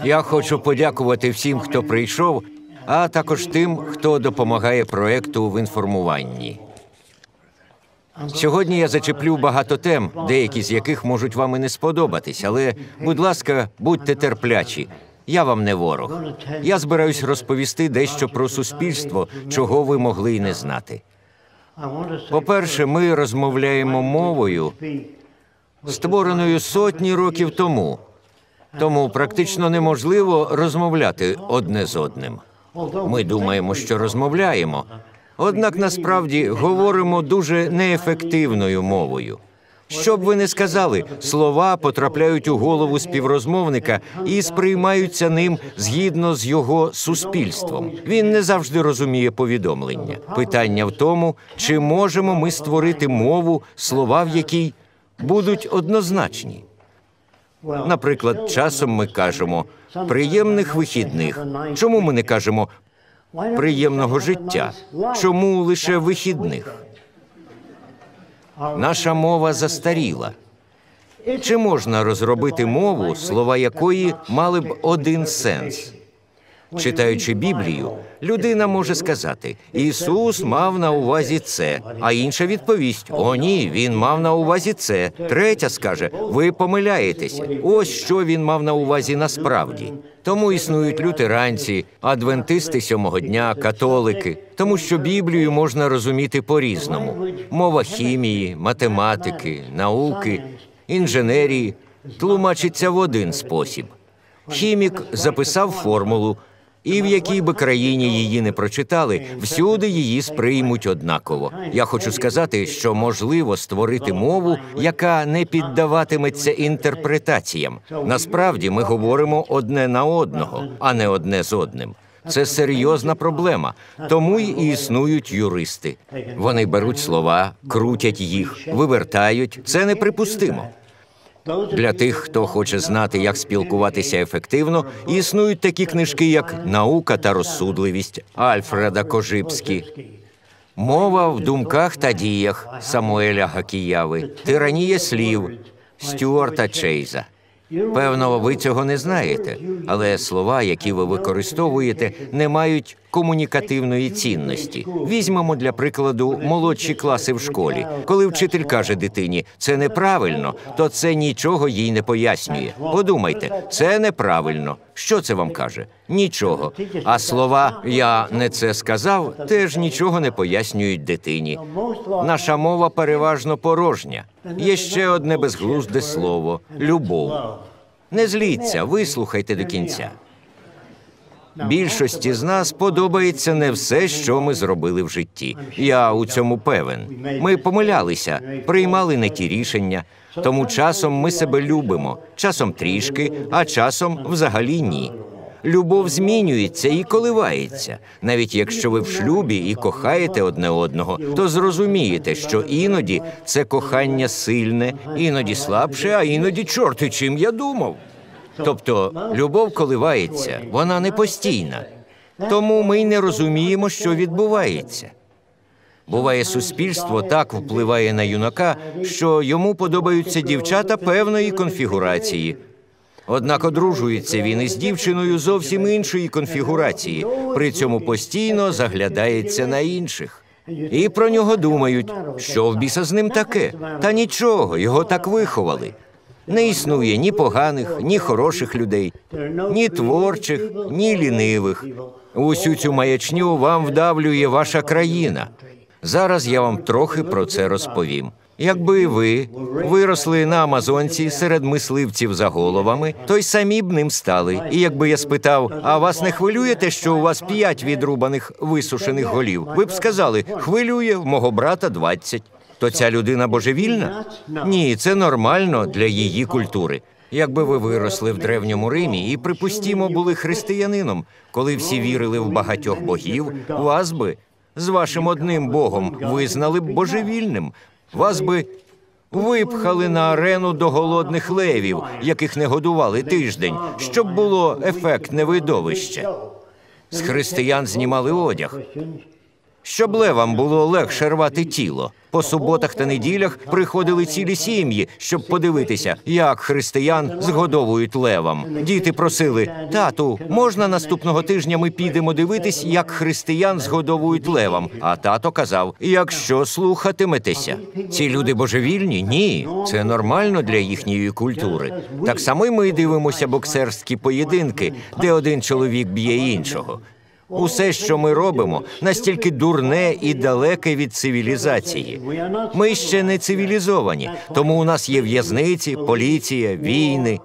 Я хочу подякувати всім, хто прийшов, а також тим, хто допомагає проекту в інформуванні. Сьогодні я зачеплю багато тем, деякі з яких можуть вам і не сподобатись, але, будь ласка, будьте терплячі. Я вам не ворог. Я збираюсь розповісти дещо про суспільство, чого ви могли й не знати. По-перше, ми розмовляємо мовою, створеною сотні років тому. Тому практично неможливо розмовляти одне з одним. Ми думаємо, що розмовляємо, однак насправді говоримо дуже неефективною мовою. Що б ви не сказали, слова потрапляють у голову співрозмовника і сприймаються ним згідно з його суспільством. Він не завжди розуміє повідомлення. Питання в тому, чи можемо ми створити мову, слова в якій будуть однозначні. Наприклад, часом ми кажемо «приємних вихідних». Чому ми не кажемо «приємного життя»? Чому лише «вихідних»? Наша мова застаріла. Чи можна розробити мову, слова якої мали б один сенс? Читаючи Біблію, людина може сказати «Ісус мав на увазі це», а інша відповість «О, ні, він мав на увазі це». Третя скаже «Ви помиляєтеся, ось що він мав на увазі насправді». Тому існують лютеранці, адвентисти сьомого дня, католики, тому що Біблію можна розуміти по-різному. Мова хімії, математики, науки, інженерії тлумачиться в один спосіб. Хімік записав формулу, і в якій би країні її не прочитали, всюди її сприймуть однаково. Я хочу сказати, що можливо створити мову, яка не піддаватиметься інтерпретаціям. Насправді ми говоримо одне на одного, а не одне з одним. Це серйозна проблема, тому й існують юристи. Вони беруть слова, крутять їх, вивертають. Це неприпустимо. Для тих, хто хоче знати, як спілкуватися ефективно, існують такі книжки, як «Наука та розсудливість» Альфреда Кожибські, «Мова в думках та діях» Самуеля Гакіяви, «Тиранія слів» Стюарта Чейза. Певно, ви цього не знаєте, але слова, які ви використовуєте, не мають комунікативної цінності. Візьмемо для прикладу молодші класи в школі. Коли вчитель каже дитині «це неправильно», то це нічого їй не пояснює. Подумайте, це неправильно. Що це вам каже? Нічого. А слова «я не це сказав» теж нічого не пояснюють дитині. Наша мова переважно порожня. Є ще одне безглузде слово – любов. Не зліться, вислухайте до кінця. Більшості з нас подобається не все, що ми зробили в житті. Я у цьому певен. Ми помилялися, приймали не ті рішення. Тому часом ми себе любимо, часом трішки, а часом взагалі ні. Любов змінюється і коливається. Навіть якщо ви в шлюбі і кохаєте одне одного, то зрозумієте, що іноді це кохання сильне, іноді слабше, а іноді чорти, чим я думав. Тобто любов коливається, вона не постійна. Тому ми й не розуміємо, що відбувається. Буває, суспільство так впливає на юнака, що йому подобаються дівчата певної конфігурації. Однак одружується він із дівчиною зовсім іншої конфігурації, при цьому постійно заглядається на інших. І про нього думають, що в біса з ним таке? Та нічого, його так виховали. Не існує ні поганих, ні хороших людей, ні творчих, ні лінивих. Усю цю маячню вам вдавлює ваша країна. Зараз я вам трохи про це розповім. Якби ви виросли на Амазонці серед мисливців за головами, то й самі б ним стали. І якби я спитав, а вас не хвилює те, що у вас 5 відрубаних висушених голів? Ви б сказали, хвилює, в мого брата 20. То ця людина божевільна? Ні, це нормально для її культури. Якби ви виросли в Древньому Римі і, припустімо, були християнином, коли всі вірили в багатьох богів, вас би з вашим одним богом визнали б божевільним. Вас би випхали на арену до голодних левів, яких не годували тиждень, щоб було ефектне видовище. З християн знімали одяг. щоб левам було легше рвати тіло. По суботах та неділях приходили цілі сім'ї, щоб подивитися, як християн згодовують левам. Діти просили: «Тату, можна наступного тижня ми підемо дивитись, як християн згодовують левам?» А тато казав: «Якщо слухатиметеся». Ці люди божевільні? Ні. Це нормально для їхньої культури. Так само й ми дивимося боксерські поєдинки, де один чоловік б'є іншого. Усе, що ми робимо, настільки дурне і далеке від цивілізації. Ми ще не цивілізовані, тому у нас є в'язниці, поліція, війни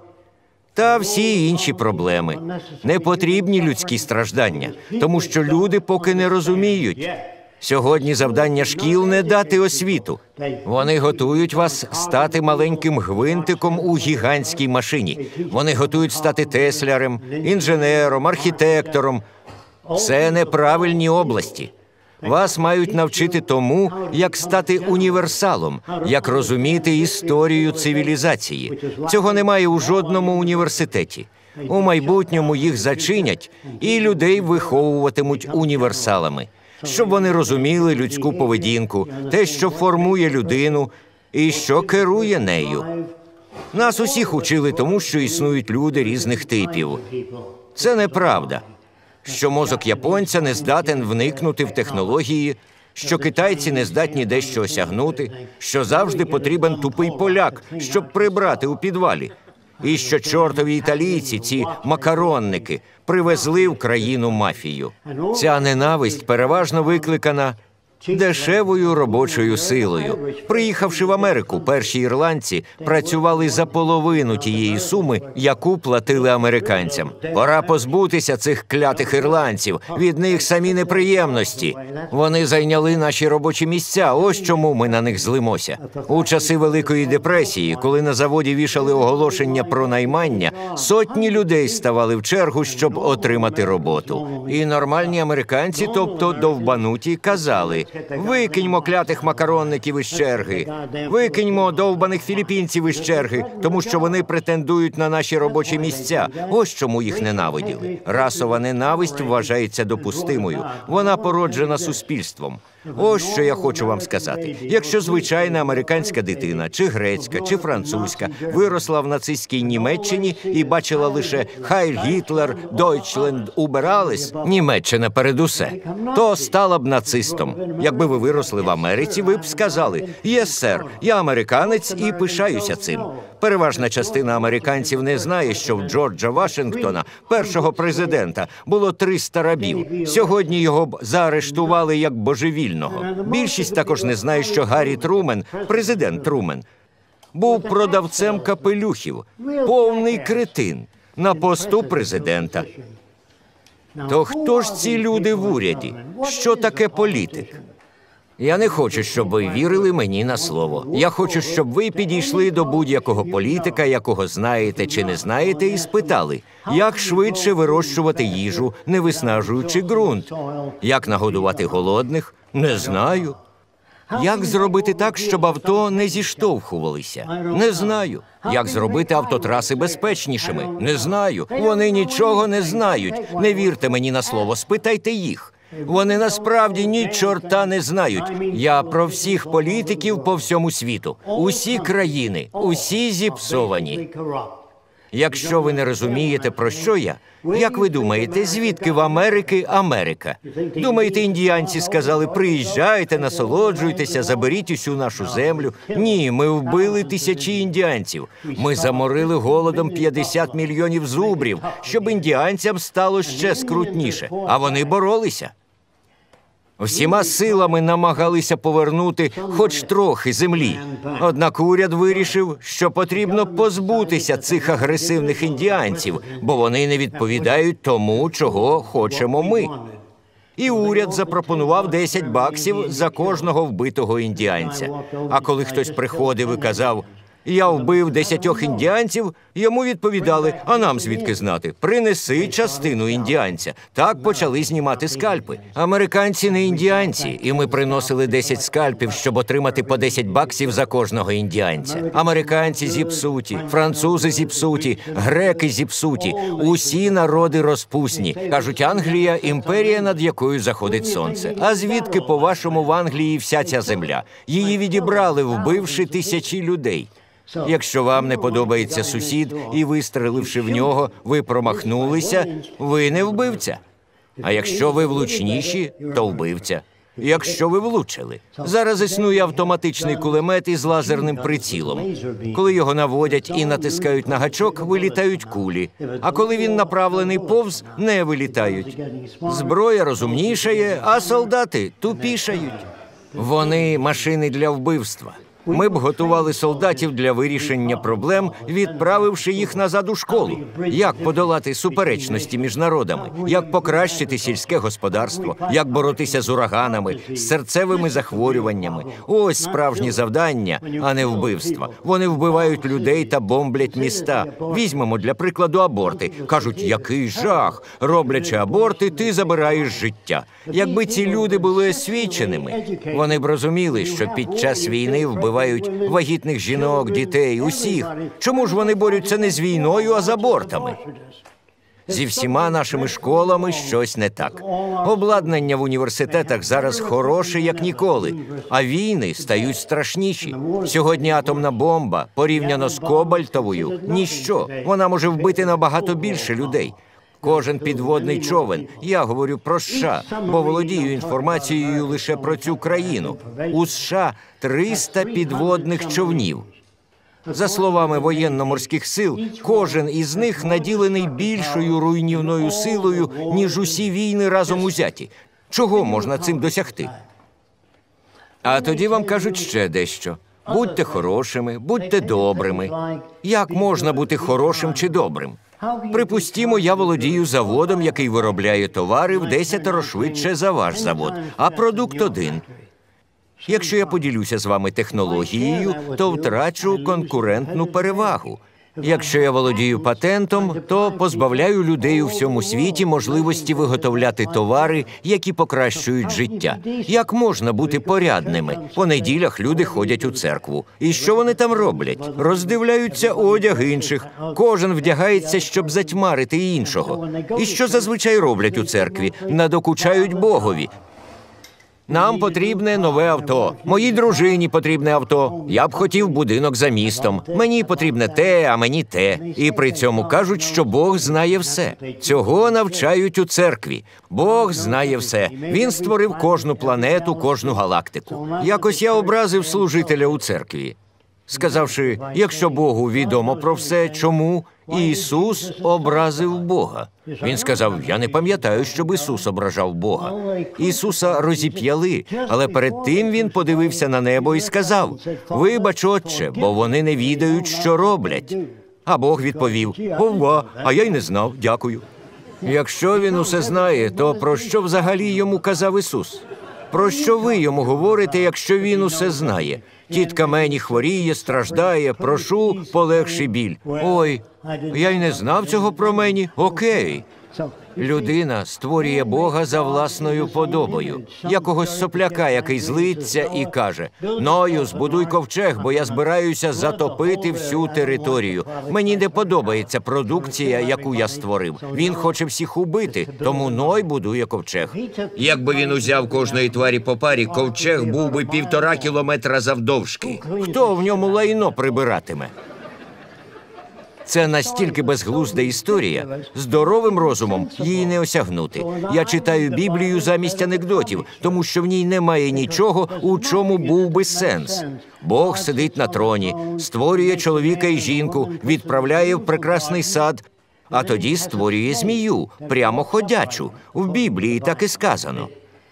та всі інші проблеми. Не потрібні людські страждання, тому що люди поки не розуміють. Сьогодні завдання шкіл – не дати освіту. Вони готують вас стати маленьким гвинтиком у гігантській машині. Вони готують стати теслярем, інженером, архітектором. Це неправильні області. Вас мають навчити тому, як стати універсалом, як розуміти історію цивілізації. Цього немає у жодному університеті. У майбутньому їх зачинять, і людей виховуватимуть універсалами, щоб вони розуміли людську поведінку, те, що формує людину і що керує нею. Нас усіх учили тому, що існують люди різних типів. Це неправда. Що мозок японця не здатен вникнути в технології, що китайці не здатні дещо осягнути, що завжди потрібен тупий поляк, щоб прибрати у підвалі, і що чортові італійці, ці макаронники, привезли в країну мафію. Ця ненависть переважно викликана дешевою робочою силою. Приїхавши в Америку, перші ірландці працювали за половину тієї суми, яку платили американцям. Пора позбутися цих клятих ірландців, від них самі неприємності. Вони зайняли наші робочі місця, ось чому ми на них злимося. У часи Великої депресії, коли на заводі вішали оголошення про наймання, сотні людей ставали в чергу, щоб отримати роботу. І нормальні американці, тобто довбануті, казали: «Викиньмо клятих макаронників із черги, викиньмо довбаних філіппінців із черги, тому що вони претендують на наші робочі місця». Ось чому їх ненавиділи. Расова ненависть вважається допустимою. Вона породжена суспільством. Ось що я хочу вам сказати. Якщо звичайна американська дитина, чи грецька, чи французька, виросла в нацистській Німеччині і бачила лише «Хайль Гітлер, Дойчленд убер алес» – Німеччина перед усе, то стала б нацистом. Якби ви виросли в Америці, ви б сказали: «Єс, сер, я американець і пишаюся цим». Переважна частина американців не знає, що в Джорджа Вашингтона, першого президента, було 300 рабів. Сьогодні його б заарештували як божевільного. Більшість також не знає, що Гаррі Трумен, президент Трумен, був продавцем капелюхів, повний кретин, на посту президента. То хто ж ці люди в уряді? Що таке політик? Я не хочу, щоб ви вірили мені на слово. Я хочу, щоб ви підійшли до будь-якого політика, якого знаєте чи не знаєте, і спитали, як швидше вирощувати їжу, не виснажуючи ґрунт. Як нагодувати голодних? Не знаю. Як зробити так, щоб авто не зіштовхувалися? Не знаю. Як зробити автотраси безпечнішими? Не знаю. Вони нічого не знають. Не вірте мені на слово, спитайте їх. Вони насправді ні чорта не знають. Я про всіх політиків по всьому світу. Усі країни, усі зіпсовані. Якщо ви не розумієте, про що я, як ви думаєте, звідки в Америки Америка? Думаєте, індіанці сказали: «Приїжджайте, насолоджуйтеся, заберіть усю нашу землю»? Ні, ми вбили тисячі індіанців. Ми заморили голодом 50 мільйонів зубрів, щоб індіанцям стало ще скрутніше. А вони боролися. Всіма силами намагалися повернути хоч трохи землі. Однак уряд вирішив, що потрібно позбутися цих агресивних індіанців, бо вони не відповідають тому, чого хочемо ми. І уряд запропонував $10 за кожного вбитого індіанця. А коли хтось приходив і казав: Я вбив 10 індіанців, йому відповідали, а нам звідки знати? Принеси частину індіанця. Так почали знімати скальпи. Американці не індіанці, і ми приносили 10 скальпів, щоб отримати по 10 баксів за кожного індіанця. Американці зіпсуті, французи зіпсуті, греки зіпсуті. Усі народи розпусні. Кажуть, Англія – імперія, над якою заходить сонце. А звідки, по-вашому, в Англії вся ця земля? Її відібрали, вбивши тисячі людей. Якщо вам не подобається сусід і, вистреливши в нього, ви промахнулися, ви не вбивця. А якщо ви влучніші, то вбивця. Якщо ви влучили. Зараз існує автоматичний кулемет із лазерним прицілом. Коли його наводять і натискають на гачок, вилітають кулі. А коли він направлений повз, не вилітають. Зброя розумнішає, а солдати тупішають. Вони машини для вбивства. Ми б готували солдатів для вирішення проблем, відправивши їх назад у школу. Як подолати суперечності між народами? Як покращити сільське господарство? Як боротися з ураганами, з серцевими захворюваннями? Ось справжні завдання, а не вбивства. Вони вбивають людей та бомблять міста. Візьмемо для прикладу аборти. Кажуть, який жах! Роблячи аборти, ти забираєш життя. Якби ці люди були освіченими, вони б розуміли, що під час війни вбивають вагітних жінок, дітей, усіх. Чому ж вони борються не з війною, а з абортами? Зі всіма нашими школами щось не так. Обладнання в університетах зараз хороше, як ніколи, а війни стають страшніші. Сьогодні атомна бомба, порівняно з кобальтовою, ніщо. Вона може вбити набагато більше людей. Кожен підводний човен, я говорю про США, бо володію інформацією лише про цю країну. У США 300 підводних човнів. За словами воєнно-морських сил, кожен із них наділений більшою руйнівною силою, ніж усі війни разом узяті. Чого можна цим досягти? А тоді вам кажуть ще дещо. Будьте хорошими, будьте добрими. Як можна бути хорошим чи добрим? Припустімо, я володію заводом, який виробляє товари в 10 швидше за ваш завод, а продукт один. Якщо я поділюся з вами технологією, то втрачу конкурентну перевагу. Якщо я володію патентом, то позбавляю людей у всьому світі можливості виготовляти товари, які покращують життя. Як можна бути порядними? По неділях люди ходять у церкву. І що вони там роблять? Роздивляються одяг інших. Кожен вдягається, щоб затьмарити іншого. І що зазвичай роблять у церкві? Надокучають Богові. Нам потрібне нове авто. Моїй дружині потрібне авто. Я б хотів будинок за містом. Мені потрібне те, а мені те. І при цьому кажуть, що Бог знає все. Цього навчають у церкві. Бог знає все. Він створив кожну планету, кожну галактику. Якось я образив служителя у церкві, сказавши, якщо Богу відомо про все, чому Ісус образив Бога? Він сказав, я не пам'ятаю, щоб Ісус ображав Бога. Ісуса розіп'яли, але перед тим Він подивився на небо і сказав, вибач, Отче, бо вони не відають, що роблять. А Бог відповів, ова, а я й не знав, дякую. Якщо Він усе знає, то про що взагалі йому казав Ісус? Про що ви йому говорите, якщо Він усе знає? Тітка Мені хворіє, страждає, прошу, полегши біль. Ой, я й не знав цього про Мені. Окей. Людина створює Бога за власною подобою. Якогось сопляка, який злиться і каже, Ною, збудуй ковчег, бо я збираюся затопити всю територію. Мені не подобається продукція, яку я створив. Він хоче всіх убити, тому Ной будує ковчег. Якби він узяв кожної тварі по парі, ковчег був би 1,5 кілометра завдовжки. Хто в ньому лайно прибиратиме? Це настільки безглузда історія, здоровим розумом її не осягнути. Я читаю Біблію замість анекдотів, тому що в ній немає нічого, у чому був би сенс. Бог сидить на троні, створює чоловіка і жінку, відправляє в прекрасний сад, а тоді створює змію, прямо ходячу. В Біблії так і сказано.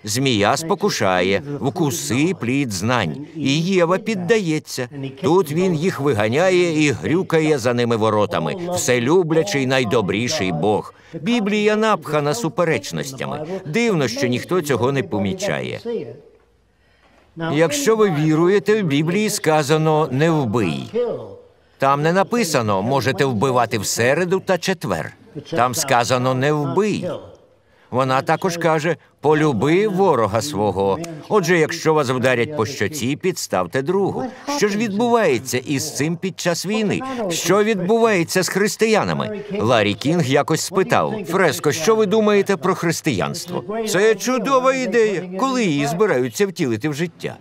Змія спокушає, вкуси плід знань, і Єва піддається. Тут він їх виганяє і грюкає за ними воротами. Вселюблячий, найдобріший Бог. Біблія напхана суперечностями. Дивно, що ніхто цього не помічає. Якщо ви віруєте, в Біблії сказано «не вбий». Там не написано «можете вбивати в середу та четвер». Там сказано «не вбий». Вона також каже «полюби ворога свого». Отже, якщо вас вдарять по щоці, підставте другу. Що ж відбувається із цим під час війни? Що відбувається з християнами? Ларрі Кінг якось спитав: «Фреско, що ви думаєте про християнство?» Це чудова ідея. Коли її збираються втілити в життя?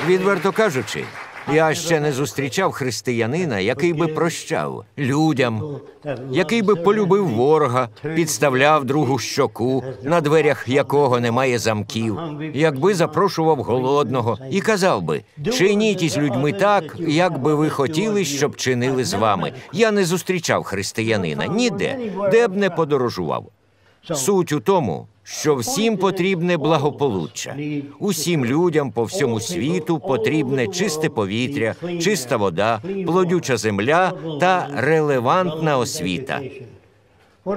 Відверто кажучи, я ще не зустрічав християнина, який би прощав людям, який би полюбив ворога, підставляв другу щоку, на дверях якого немає замків, якби запрошував голодного і казав би: «Чиніть із людьми так, як би ви хотіли, щоб чинили з вами». Я не зустрічав християнина ніде, де б не подорожував. Суть у тому, що всім потрібне благополуччя. Усім людям по всьому світу потрібне чисте повітря, чиста вода, плодюча земля та релевантна освіта.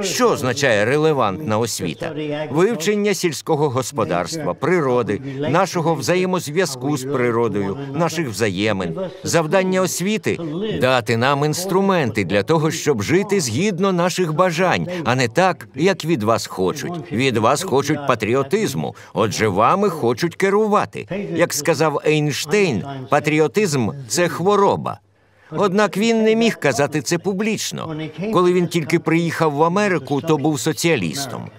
Що означає релевантна освіта? Вивчення сільського господарства, природи, нашого взаємозв'язку з природою, наших взаємин. Завдання освіти – дати нам інструменти для того, щоб жити згідно наших бажань, а не так, як від вас хочуть. Від вас хочуть патріотизму, отже, вами хочуть керувати. Як сказав Ейнштейн, патріотизм – це хвороба. Однак він не міг казати це публічно. Коли він тільки приїхав в Америку, то був соціалістом.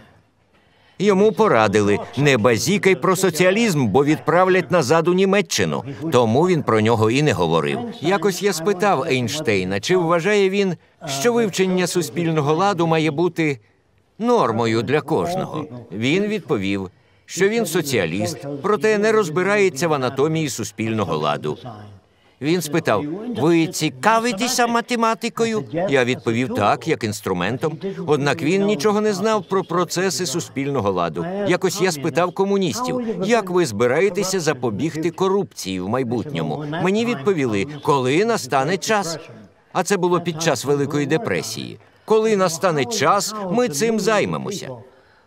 Йому порадили: не базікай про соціалізм, бо відправлять назад у Німеччину. Тому він про нього і не говорив. Якось я спитав Ейнштейна, чи вважає він, що вивчення суспільного ладу має бути нормою для кожного. Він відповів, що він соціаліст, проте не розбирається в анатомії суспільного ладу. Він спитав: «Ви цікавитеся математикою?» Я відповів: «Так, як інструментом». Однак він нічого не знав про процеси суспільного ладу. Якось я спитав комуністів: «Як ви збираєтеся запобігти корупції в майбутньому?» Мені відповіли: «Коли настане час». А це було під час Великої депресії. «Коли настане час, ми цим займемося».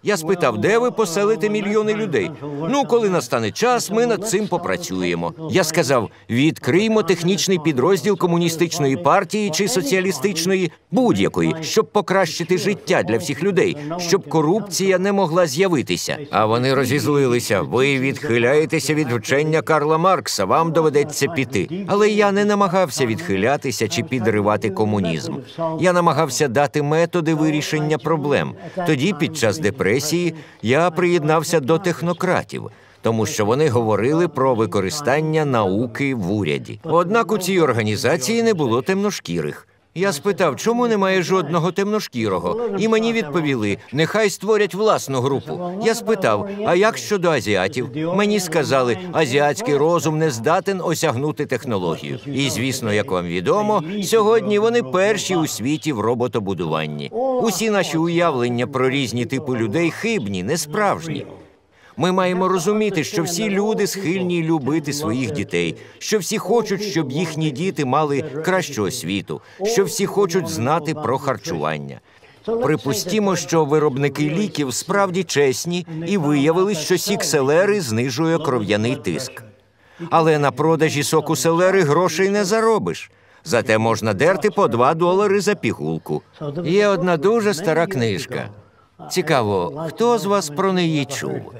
Я спитав: «Де ви поселите мільйони людей?» «Ну, коли настане час, ми над цим попрацюємо». Я сказав: «Відкриймо технічний підрозділ комуністичної партії чи соціалістичної, будь-якої, щоб покращити життя для всіх людей, щоб корупція не могла з'явитися». А вони розізлилися: «Ви відхиляєтеся від вчення Карла Маркса, вам доведеться піти». Але я не намагався відхилятися чи підривати комунізм. Я намагався дати методи вирішення проблем. Тоді, під час депресії, я приєднався до технократів, тому що вони говорили про використання науки в уряді. Однак у цій організації не було темношкірих. Я спитав, чому немає жодного темношкірого, і мені відповіли: нехай створять власну групу. Я спитав: а як щодо азіатів? Мені сказали: азіатський розум не здатен осягнути технологію. І, звісно, як вам відомо, сьогодні вони перші у світі в роботобудуванні. Усі наші уявлення про різні типи людей хибні, несправжні. Ми маємо розуміти, що всі люди схильні любити своїх дітей, що всі хочуть, щоб їхні діти мали кращу освіту, що всі хочуть знати про харчування. Припустімо, що виробники ліків справді чесні і виявили, що сік селери знижує кров'яний тиск. Але на продажі соку селери грошей не заробиш. Зате можна дерти по $2 за пігулку. Є одна дуже стара книжка. Цікаво, хто з вас про неї чув?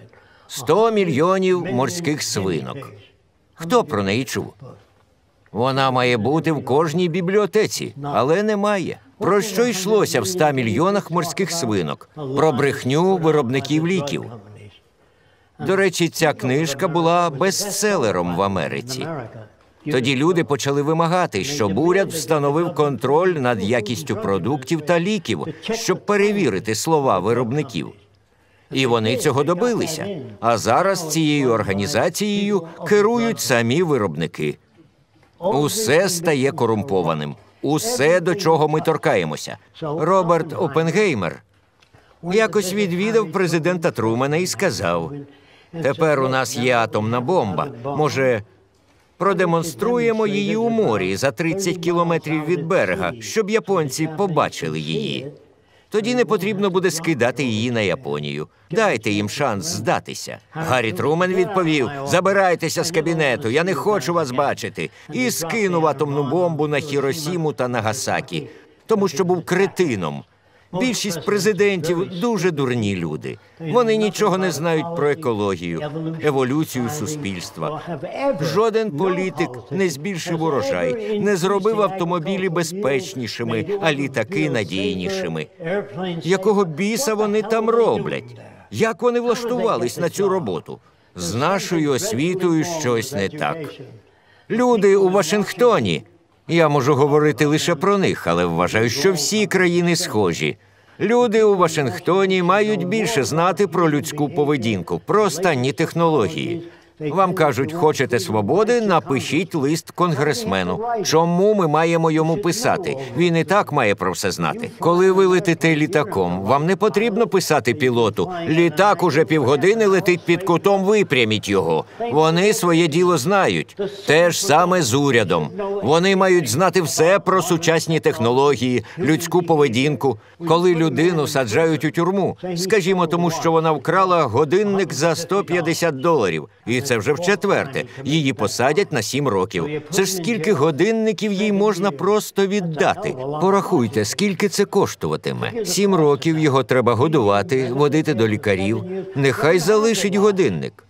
100 мільйонів морських свинок. Хто про неї чув? Вона має бути в кожній бібліотеці, але немає. Про що йшлося в 100 мільйонах морських свинок? Про брехню виробників ліків. До речі, ця книжка була бестселером в Америці. Тоді люди почали вимагати, щоб уряд встановив контроль над якістю продуктів та ліків, щоб перевірити слова виробників. І вони цього добилися. А зараз цією організацією керують самі виробники. Усе стає корумпованим. Усе, до чого ми торкаємося. Роберт Оппенгеймер якось відвідав президента Трумена і сказав: «Тепер у нас є атомна бомба. Може, продемонструємо її у морі за 30 кілометрів від берега, щоб японці побачили її». Тоді не потрібно буде скидати її на Японію. Дайте їм шанс здатися. Гаррі Трумен відповів: «Забирайтеся з кабінету, я не хочу вас бачити». І скинув атомну бомбу на Хіросіму та Нагасакі, тому що був кретином. Більшість президентів дуже дурні люди. Вони нічого не знають про екологію, еволюцію суспільства. Жоден політик не збільшив урожай, не зробив автомобілі безпечнішими, а літаки надійнішими. Якого біса вони там роблять? Як вони влаштувались на цю роботу? З нашою освітою щось не так. Люди у Вашингтоні, я можу говорити лише про них, але вважаю, що всі країни схожі. Люди у Вашингтоні мають більше знати про людську поведінку, про останні технології. Вам кажуть, хочете свободи? Напишіть лист конгресмену. Чому ми маємо йому писати? Він і так має про все знати. Коли ви летите літаком, вам не потрібно писати пілоту. Літак уже півгодини летить під кутом, випряміть його. Вони своє діло знають. Те ж саме з урядом. Вони мають знати все про сучасні технології, людську поведінку. Коли людину саджають у тюрму, скажімо, тому що вона вкрала годинник за $150. І це вже вчетверте. Її посадять на 7 років. Це ж скільки годинників їй можна просто віддати? Порахуйте, скільки це коштуватиме. 7 років його треба годувати, водити до лікарів. Нехай залишить годинник.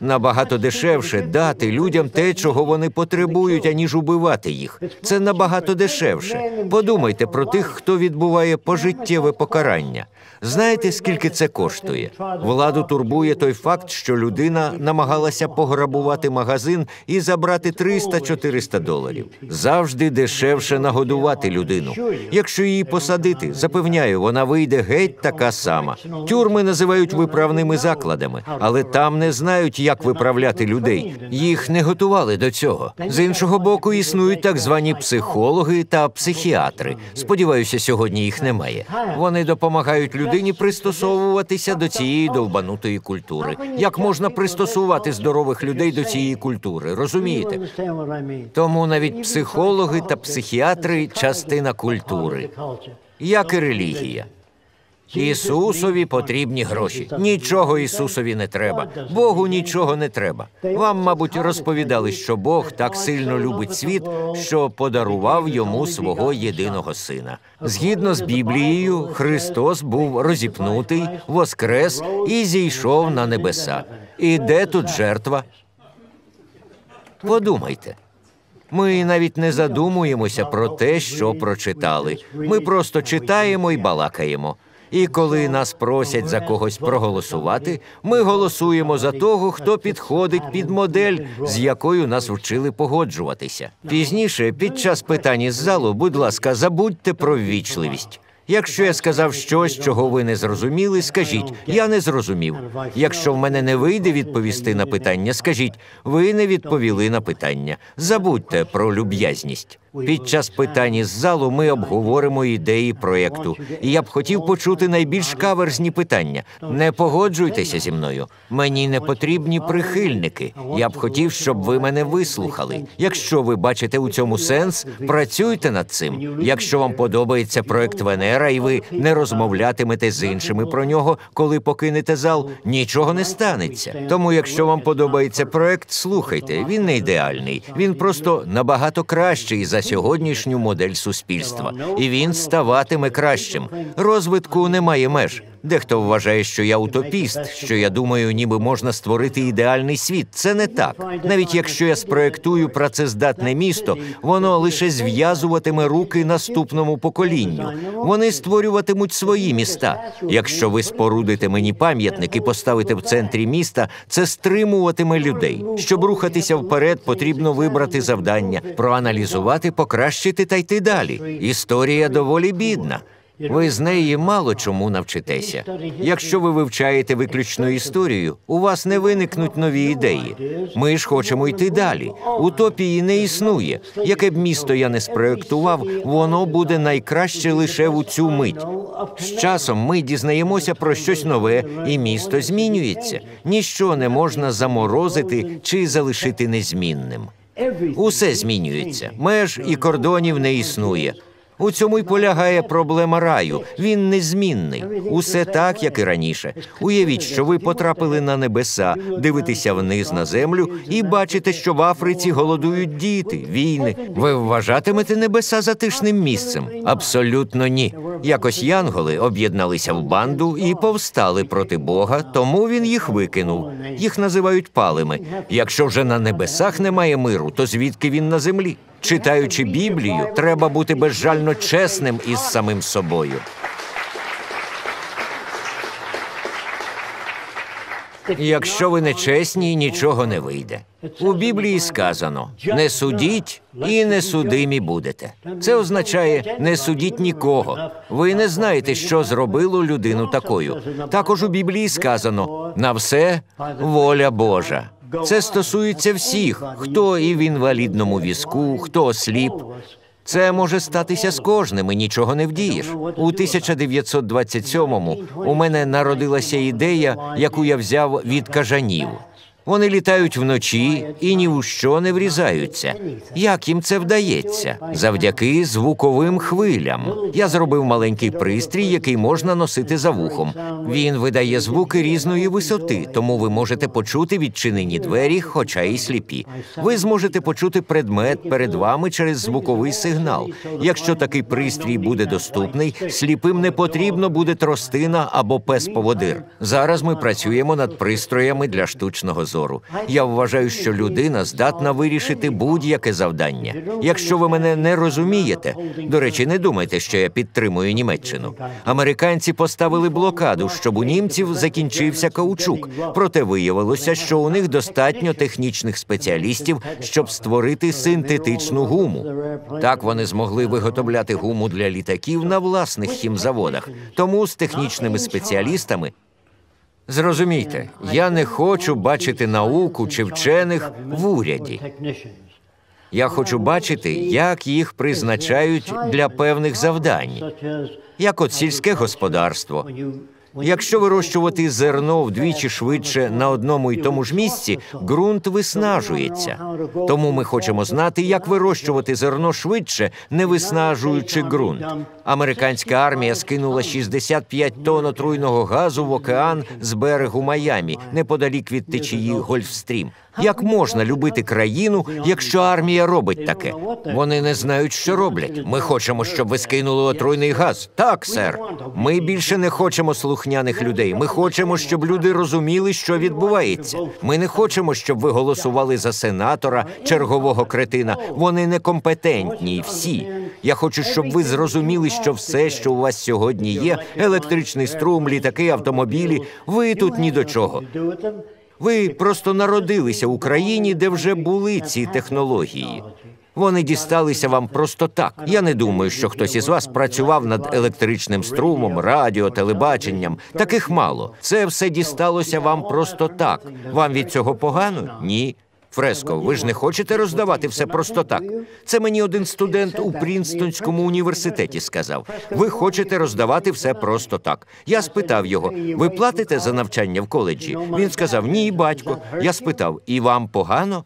Набагато дешевше дати людям те, чого вони потребують, аніж убивати їх. Це набагато дешевше. Подумайте про тих, хто відбуває пожиттєве покарання. Знаєте, скільки це коштує? Владу турбує той факт, що людина намагалася пограбувати магазин і забрати $300-400. Завжди дешевше нагодувати людину. Якщо її посадити, запевняю, вона вийде геть така сама. Тюрми називають виправними закладами, але там не знають, як виправляти людей. Їх не готували до цього. З іншого боку, існують так звані психологи та психіатри. Сподіваюся, сьогодні їх немає. Вони допомагають людині пристосовуватися до цієї довбанутої культури. Як можна пристосувати здорових людей до цієї культури, розумієте? Тому навіть психологи та психіатри – частина культури. Як і релігія. Ісусові потрібні гроші. Нічого Ісусові не треба. Богу нічого не треба. Вам, мабуть, розповідали, що Бог так сильно любить світ, що подарував йому свого єдиного сина. Згідно з Біблією, Христос був розіпнутий, воскрес і зійшов на небеса. І де тут жертва? Подумайте. Ми навіть не задумуємося про те, що прочитали. Ми просто читаємо і балакаємо. І коли нас просять за когось проголосувати, ми голосуємо за того, хто підходить під модель, з якою нас вчили погоджуватися. Пізніше, під час питань із залу, будь ласка, забудьте про ввічливість. Якщо я сказав щось, чого ви не зрозуміли, скажіть «я не зрозумів». Якщо в мене не вийде відповісти на питання, скажіть «ви не відповіли на питання». Забудьте про люб'язність. Під час питань із залу ми обговоримо ідеї проєкту. І я б хотів почути найбільш каверзні питання. Не погоджуйтеся зі мною. Мені не потрібні прихильники. Я б хотів, щоб ви мене вислухали. Якщо ви бачите у цьому сенс, працюйте над цим. Якщо вам подобається проєкт Венера і ви не розмовлятимете з іншими про нього, коли покинете зал, нічого не станеться. Тому якщо вам подобається проєкт, слухайте. Він не ідеальний. Він просто набагато кращий за сьогоднішню модель суспільства. І він ставатиме кращим. Розвитку немає меж. Дехто вважає, що я утопіст, що я думаю, ніби можна створити ідеальний світ. Це не так. Навіть якщо я спроєктую працездатне місто, воно лише зв'язуватиме руки наступному поколінню. Вони створюватимуть свої міста. Якщо ви спорудите мені пам'ятник і поставите в центрі міста, це стримуватиме людей. Щоб рухатися вперед, потрібно вибрати завдання, проаналізувати, покращити та йти далі. Історія доволі бідна. Ви з неї мало чому навчитеся. Якщо ви вивчаєте виключно історію, у вас не виникнуть нові ідеї. Ми ж хочемо йти далі. Утопії не існує. Яке б місто я не спроєктував, воно буде найкраще лише у цю мить. З часом ми дізнаємося про щось нове, і місто змінюється. Ніщо не можна заморозити чи залишити незмінним. Усе змінюється. Меж і кордонів не існує. У цьому й полягає проблема раю. Він незмінний. Усе так, як і раніше. Уявіть, що ви потрапили на небеса, дивитеся вниз на землю і бачите, що в Африці голодують діти, війни. Ви вважатимете небеса затишним місцем? Абсолютно ні. Якось янголи об'єдналися в банду і повстали проти Бога, тому він їх викинув. Їх називають палими. Якщо вже на небесах немає миру, то звідки він на землі? Читаючи Біблію, треба бути безжально чесним із самим собою. Якщо ви не чесні, нічого не вийде. У Біблії сказано: «Не судіть і не судимі будете». Це означає: не судіть нікого. Ви не знаєте, що зробило людину такою. Також у Біблії сказано: «На все воля Божа». Це стосується всіх, хто і в інвалідному візку, хто осліп. Це може статися з кожним, і нічого не вдієш. У 1927-му у мене народилася ідея, яку я взяв від кажанів. Вони літають вночі і ні у що не врізаються. Як їм це вдається? Завдяки звуковим хвилям. Я зробив маленький пристрій, який можна носити за вухом. Він видає звуки різної висоти, тому ви можете почути відчинені двері, хоча й сліпі. Ви зможете почути предмет перед вами через звуковий сигнал. Якщо такий пристрій буде доступний, сліпим не потрібно буде тростина або пес-поводир. Зараз ми працюємо над пристроями для штучного зору. Я вважаю, що людина здатна вирішити будь-яке завдання. Якщо ви мене не розумієте, до речі, не думайте, що я підтримую Німеччину. Американці поставили блокаду, щоб у німців закінчився каучук. Проте виявилося, що у них достатньо технічних спеціалістів, щоб створити синтетичну гуму. Так вони змогли виготовляти гуму для літаків на власних хімзаводах. Тому з технічними спеціалістами зрозумійте, я не хочу бачити науку чи вчених в уряді. Я хочу бачити, як їх призначають для певних завдань, як от сільське господарство. Якщо вирощувати зерно вдвічі швидше на одному й тому ж місці, ґрунт виснажується. Тому ми хочемо знати, як вирощувати зерно швидше, не виснажуючи ґрунт. Американська армія скинула 65 тонн отруйного газу в океан з берегу Майамі, неподалік від течії Гольфстрім. Як можна любити країну, якщо армія робить таке? Вони не знають, що роблять. Ми хочемо, щоб ви скинули отруйний газ. Так, сер. Ми більше не хочемо слухняних людей. Ми хочемо, щоб люди розуміли, що відбувається. Ми не хочемо, щоб ви голосували за сенатора, чергового кретина. Вони некомпетентні, всі. Я хочу, щоб ви зрозуміли, що все, що у вас сьогодні є, електричний струм, літаки, автомобілі, ви тут ні до чого. Ви просто народилися в Україні, де вже були ці технології. Вони дісталися вам просто так. Я не думаю, що хтось із вас працював над електричним струмом, радіо, телебаченням. Таких мало. Це все дісталося вам просто так. Вам від цього погано? Ні. Фреско, ви ж не хочете роздавати все просто так? Це мені один студент у Прінстонському університеті сказав. Ви хочете роздавати все просто так. Я спитав його: ви платите за навчання в коледжі? Він сказав: ні, батько. Я спитав: і вам погано?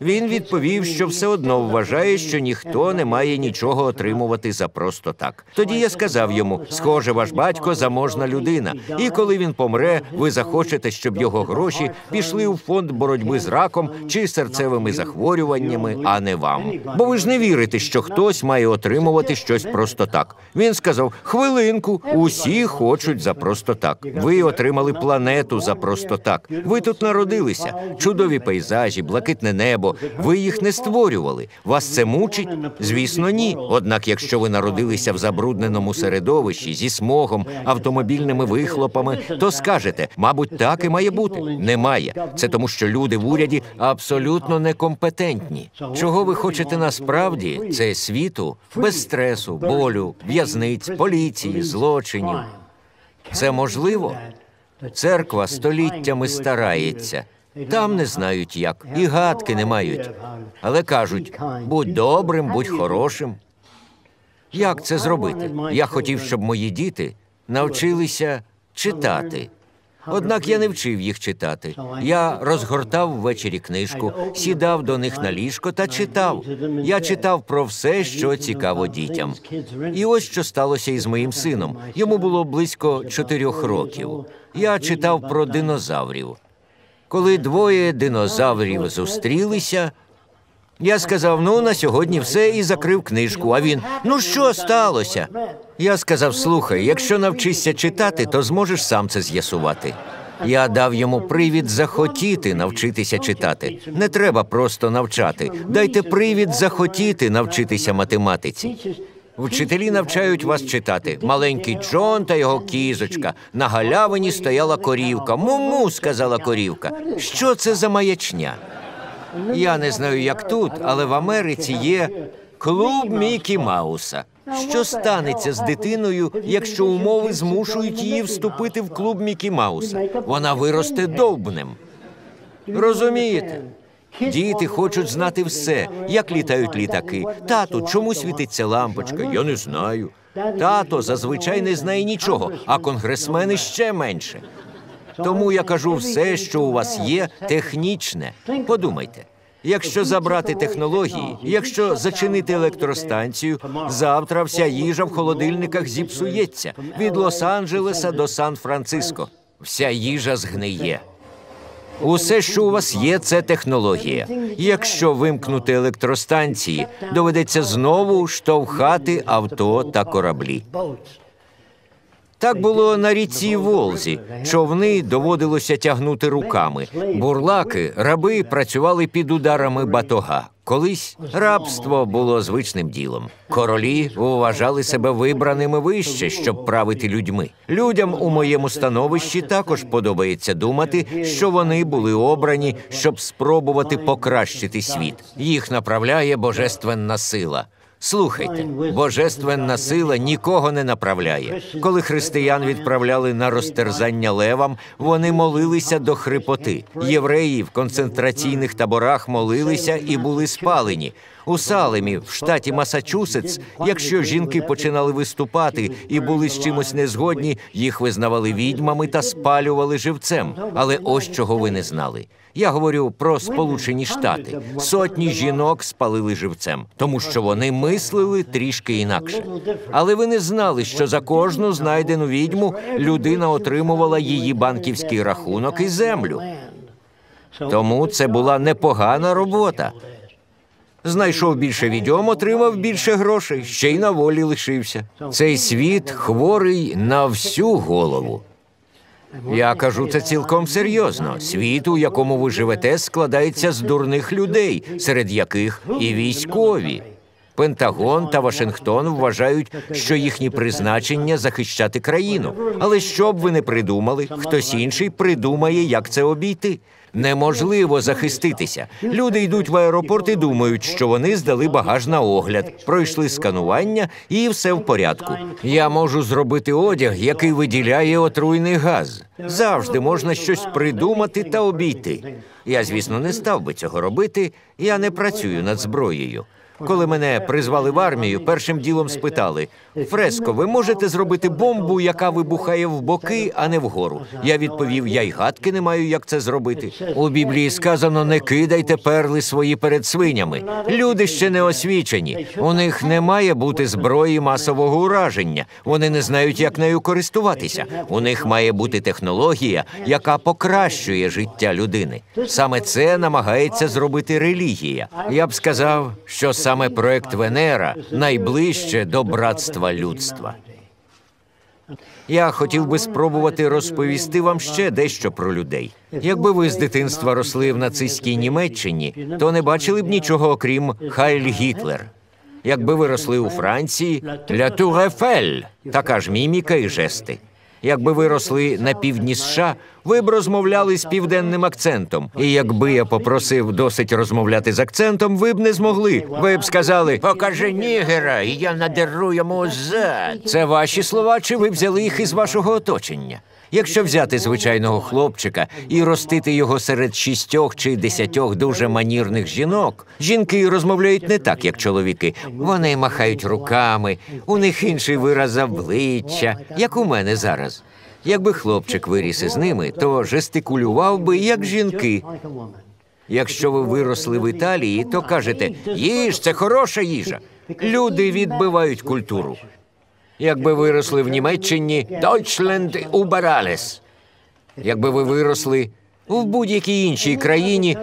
Він відповів, що все одно вважає, що ніхто не має нічого отримувати за просто так. Тоді я сказав йому: схоже, ваш батько заможна людина, і коли він помре, ви захочете, щоб його гроші пішли у фонд боротьби з раком чи серцевими захворюваннями, а не вам. Бо ви ж не вірите, що хтось має отримувати щось просто так. Він сказав: хвилинку, усі хочуть за просто так. Ви отримали планету за просто так. Ви тут народилися. Чудові пейзажі, блакитне небо. Ви їх не створювали. Вас це мучить? Звісно, ні. Однак, якщо ви народилися в забрудненому середовищі, зі смогом, автомобільними вихлопами, то скажете: мабуть, так і має бути. Немає. Це тому, що люди в уряді абсолютно некомпетентні. Чого ви хочете насправді? Це світу без стресу, болю, в'язниць, поліції, злочинів. Це можливо? Церква століттями старається. Там не знають як, і гадки не мають. Але кажуть: будь добрим, будь хорошим. Як це зробити? Я хотів, щоб мої діти навчилися читати. Однак я не вчив їх читати. Я розгортав ввечері книжку, сідав до них на ліжко та читав. Я читав про все, що цікаво дітям. І ось що сталося із моїм сином. Йому було близько 4 років. Я читав про динозаврів. Коли двоє динозаврів зустрілися, я сказав, ну, на сьогодні все, і закрив книжку. А він, ну, що сталося? Я сказав, слухай, якщо навчишся читати, то зможеш сам це з'ясувати. Я дав йому привід захотіти навчитися читати. Не треба просто навчати. Дайте привід захотіти навчитися математиці. Вчителі навчають вас читати. Маленький Джон та його кізочка. На галявині стояла корівка. Му-му, сказала корівка. Що це за маячня? Я не знаю, як тут, але в Америці є клуб Мікі Мауса. Що станеться з дитиною, якщо умови змушують її вступити в клуб Мікі Мауса? Вона виросте довбнем. Розумієте? Діти хочуть знати все. Як літають літаки? Тату, чому світиться лампочка? Я не знаю. Тато зазвичай не знає нічого, а конгресмени ще менше. Тому я кажу, все, що у вас є, технічне. Подумайте. Якщо забрати технології, якщо зачинити електростанцію, завтра вся їжа в холодильниках зіпсується. Від Лос-Анджелеса до Сан-Франциско. Вся їжа згниє. Усе, що у вас є, це технологія. Якщо вимкнути електростанції, доведеться знову штовхати авто та кораблі. Так було на ріці Волзі. Човни доводилося тягнути руками. Бурлаки, раби працювали під ударами батога. Колись рабство було звичним ділом. Королі вважали себе вибраними вище, щоб правити людьми. Людям у моєму становищі також подобається думати, що вони були обрані, щоб спробувати покращити світ. Їх направляє божественна сила. Слухайте, божественна сила нікого не направляє. Коли християн відправляли на розтерзання левам, вони молилися до хрипоти. Євреї в концентраційних таборах молилися і були спалені. У Салемі, в штаті Масачусетс, якщо жінки починали виступати і були з чимось незгодні, їх визнавали відьмами та спалювали живцем. Але ось чого ви не знали. Я говорю про Сполучені Штати. Сотні жінок спалили живцем, тому що вони мислили трішки інакше. Але ви не знали, що за кожну знайдену відьму людина отримувала її банківський рахунок і землю. Тому це була непогана робота. Знайшов більше відьом, отримав більше грошей, ще й на волі лишився. Цей світ хворий на всю голову. Я кажу це цілком серйозно. Світ, у якому ви живете, складається з дурних людей, серед яких і військові. Пентагон та Вашингтон вважають, що їхнє призначення – захищати країну. Але що б ви не придумали, хтось інший придумає, як це обійти. Неможливо захиститися. Люди йдуть в аеропорт і думають, що вони здали багаж на огляд, пройшли сканування і все в порядку. Я можу зробити одяг, який виділяє отруйний газ. Завжди можна щось придумати та обійти. Я, звісно, не став би цього робити, я не працюю над зброєю. Коли мене призвали в армію, першим ділом спитали: «Фреско, ви можете зробити бомбу, яка вибухає в боки, а не вгору?» Я відповів: «Я й гадки не маю, як це зробити». У Біблії сказано: «Не кидайте перли свої перед свинями». Люди ще не освічені. У них не має бути зброї масового ураження. Вони не знають, як нею користуватися. У них має бути технологія, яка покращує життя людини. Саме це намагається зробити релігія. Я б сказав, що саме проект Венера найближче до братства людства. Я хотів би спробувати розповісти вам ще дещо про людей. Якби ви з дитинства росли в нацистській Німеччині, то не бачили б нічого, окрім «Хайль Гітлер». Якби ви росли у Франції – «Ля Тур Ейфель» – така ж міміка і жести. Якби ви росли на півдні США, ви б розмовляли з південним акцентом. І якби я попросив досить розмовляти з акцентом, ви б не змогли. Ви б сказали: «Покажи нігера, і я надеру йому зад». Це ваші слова, чи ви взяли їх із вашого оточення? Якщо взяти звичайного хлопчика і ростити його серед 6 чи 10 дуже манірних жінок, жінки розмовляють не так, як чоловіки. Вони махають руками, у них інший вираз обличчя, як у мене зараз. Якби хлопчик виріс із ними, то жестикулював би, як жінки. Якщо ви виросли в Італії, то кажете, їж, це хороша їжа. Люди відбивають культуру. Якби виросли в Німеччині, Deutschland über alles. Якби ви виросли в будь-якій іншій країні,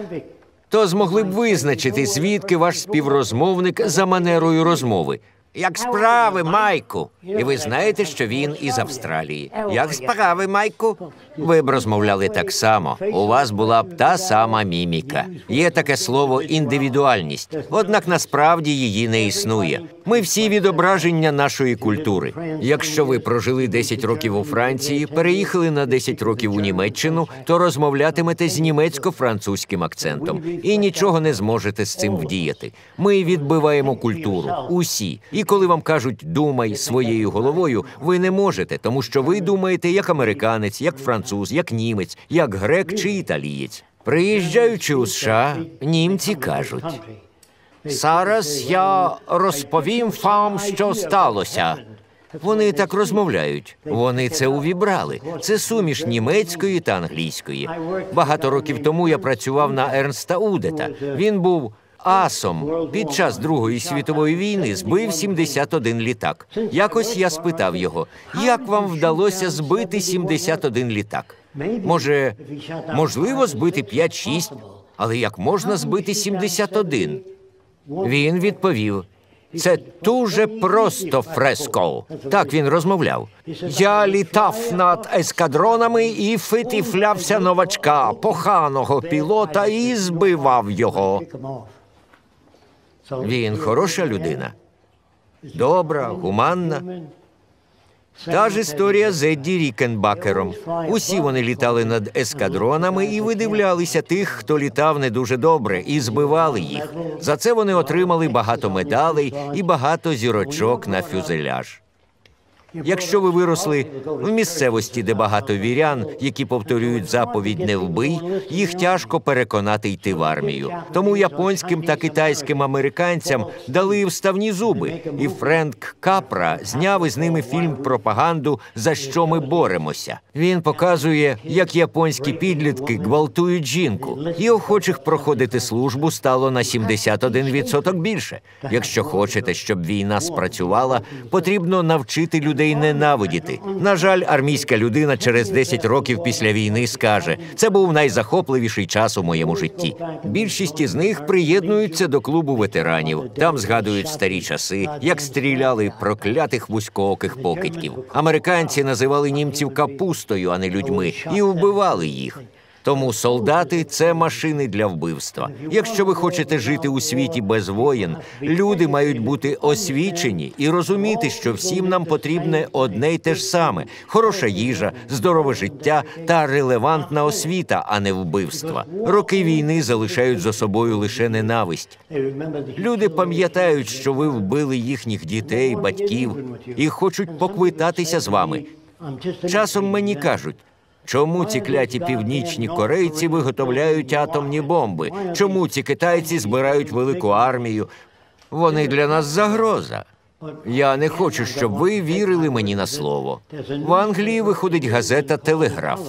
то змогли б визначити, звідки ваш співрозмовник за манерою розмови. Як справи, Майку? І ви знаєте, що він із Австралії. Як справи, Майку? Ви б розмовляли так само. У вас була б та сама міміка. Є таке слово «індивідуальність», однак насправді її не існує. Ми всі відображення нашої культури. Якщо ви прожили 10 років у Франції, переїхали на 10 років у Німеччину, то розмовлятимете з німецько-французьким акцентом. І нічого не зможете з цим вдіяти. Ми відбиваємо культуру. Усі. І коли вам кажуть «думай своєю головою», ви не можете, тому що ви думаєте як американець, як француз, як німець, як грек чи італієць. Приїжджаючи у США, німці кажуть: «Зараз я розповім вам, що сталося». Вони так розмовляють. Вони це увібрали. Це суміш німецької та англійської. Багато років тому я працював на Ернста Удета. Він був асом. Під час Другої світової війни збив 71 літак. Якось я спитав його, як вам вдалося збити 71 літак? Можливо, збити 5-6, але як можна збити 71? Він відповів: «Це дуже просто, Фреско». Так він розмовляв. «Я літав над ескадронами і витифлявся новачка, поганого пілота, і збивав його». Він хороша людина. Добра, гуманна. Та ж історія з Едді Рікенбакером. Усі вони літали над ескадронами і видивлялися тих, хто літав не дуже добре, і збивали їх. За це вони отримали багато медалей і багато зірочок на фюзеляж. Якщо ви виросли в місцевості, де багато вірян, які повторюють заповідь «не вбий», їх тяжко переконати йти в армію. Тому японським та китайським американцям дали вставні зуби, і Френк Капра зняв із ними фільм-пропаганду «За що ми боремося». Він показує, як японські підлітки гвалтують жінку, і охочих проходити службу стало на 71% більше. Якщо хочете, щоб війна спрацювала, потрібно навчити людей ненавидіти. На жаль, армійська людина через 10 років після війни скаже: «Це був найзахопливіший час у моєму житті». Більшість із них приєднуються до клубу ветеранів. Там згадують старі часи, як стріляли проклятих вузькооких покидьків. Американці називали німців капустою, а не людьми, і вбивали їх. Тому солдати – це машини для вбивства. Якщо ви хочете жити у світі без воєн, люди мають бути освічені і розуміти, що всім нам потрібне одне й те ж саме – хороша їжа, здорове життя та релевантна освіта, а не вбивства. Роки війни залишають за собою лише ненависть. Люди пам'ятають, що ви вбили їхніх дітей, батьків і хочуть поквитатися з вами. Часом мені кажуть: чому ці кляті північні корейці виготовляють атомні бомби? Чому ці китайці збирають велику армію? Вони для нас загроза. Я не хочу, щоб ви вірили мені на слово. В Англії виходить газета «Телеграф».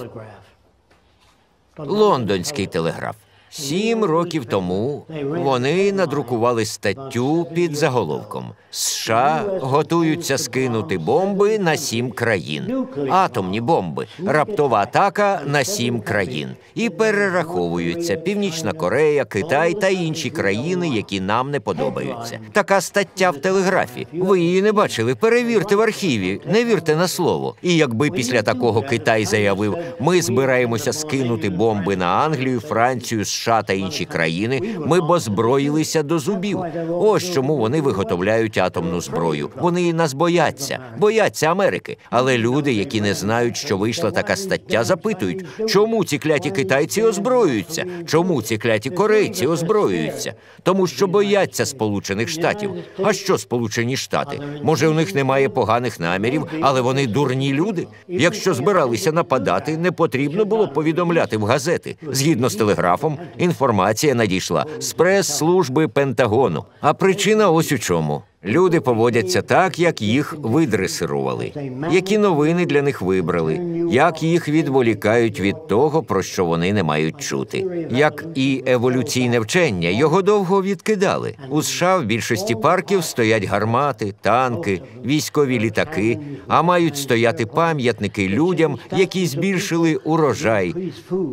Лондонський телеграф. 7 років тому вони надрукували статтю під заголовком «США готуються скинути бомби на 7 країн. Атомні бомби. Раптова атака на 7 країн». І перераховуються Північна Корея, Китай та інші країни, які нам не подобаються. Така стаття в телеграфі. Ви її не бачили? Перевірте в архіві. Не вірте на слово. І якби після такого Китай заявив: «Ми збираємося скинути бомби на Англію, Францію, США та інші країни», ми б озброїлися до зубів. Ось чому вони виготовляють атомну зброю. Вони нас бояться. Бояться Америки. Але люди, які не знають, що вийшла така стаття, запитують: чому ці кляті китайці озброюються? Чому ці кляті корейці озброюються? Тому що бояться Сполучених Штатів. А що Сполучені Штати? Може, у них немає поганих намірів, але вони дурні люди? Якщо збиралися нападати, не потрібно було повідомляти в газети. Згідно з телеграфом, інформація надійшла з прес-служби Пентагону. А причина ось у чому. Люди поводяться так, як їх видресирували, які новини для них вибрали, як їх відволікають від того, про що вони не мають чути. Як і еволюційне вчення, його довго відкидали. У США в більшості парків стоять гармати, танки, військові літаки, а мають стояти пам'ятники людям, які збільшили урожай,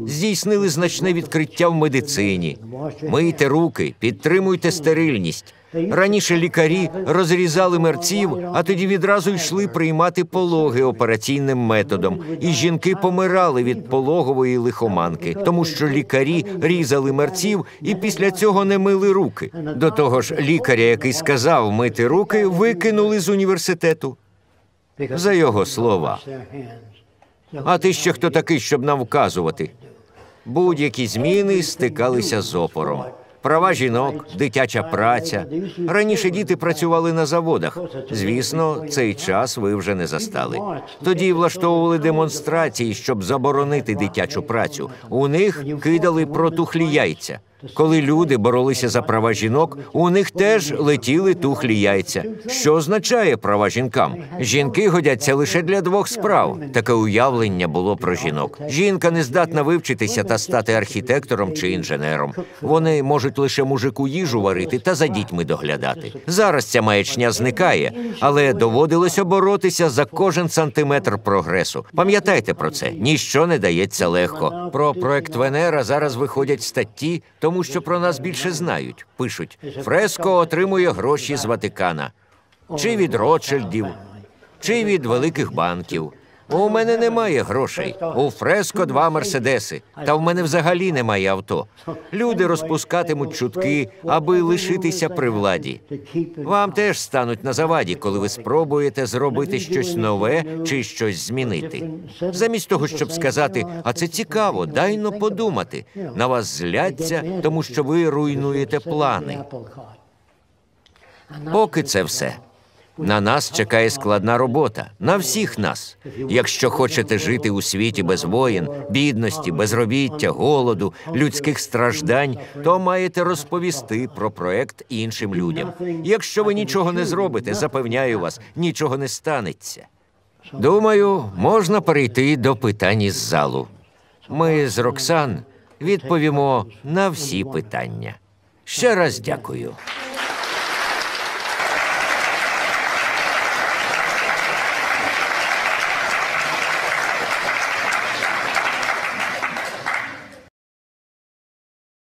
здійснили значне відкриття в медицині. Мийте руки, підтримуйте стерильність. Раніше лікарі розрізали мерців, а тоді відразу йшли приймати пологи операційним методом. І жінки помирали від пологової лихоманки, тому що лікарі різали мерців і після цього не мили руки. До того ж, лікаря, який сказав мити руки, викинули з університету. За його слова. А ти ще хто такий, щоб нам вказувати? Будь-які зміни стикалися з опором. Права жінок, дитяча праця. Раніше діти працювали на заводах. Звісно, цей час ви вже не застали. Тоді влаштовували демонстрації, щоб заборонити дитячу працю. У них кидали протухлі яйця. Коли люди боролися за права жінок, у них теж летіли тухлі яйця. Що означає права жінкам? Жінки годяться лише для двох справ. Таке уявлення було про жінок. Жінка не здатна вивчитися та стати архітектором чи інженером. Вони можуть лише мужику їжу варити та за дітьми доглядати. Зараз ця маячня зникає, але доводилося боротися за кожен сантиметр прогресу. Пам'ятайте про це. Ніщо не дається легко. Про проект Венера зараз виходять статті, тому що про нас більше знають. Пишуть, Фреско отримує гроші з Ватикана. Чи від Ротшильдів, чи від великих банків. У мене немає грошей. У Фреско 2 мерседеси. Та в мене взагалі немає авто. Люди розпускатимуть чутки, аби лишитися при владі. Вам теж стануть на заваді, коли ви спробуєте зробити щось нове чи щось змінити. Замість того, щоб сказати, а це цікаво, дай-но подумати. На вас зляться, тому що ви руйнуєте плани. Поки це все. На нас чекає складна робота. На всіх нас. Якщо хочете жити у світі без воєн, бідності, безробіття, голоду, людських страждань, то маєте розповісти про проект іншим людям. Якщо ви нічого не зробите, запевняю вас, нічого не станеться. Думаю, можна перейти до питань із залу. Ми з Роксан відповімо на всі питання. Ще раз дякую.